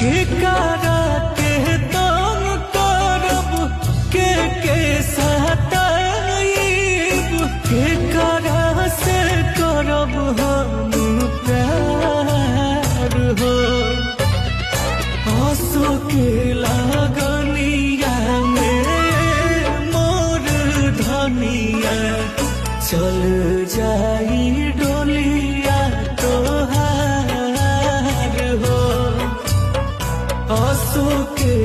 के करा के तंग करब के सताइब के करा से करब हम प्यार हो। आंसू के लगनिया में मोर धनिया चल जाई डोलिया तोहार हो। आंसू के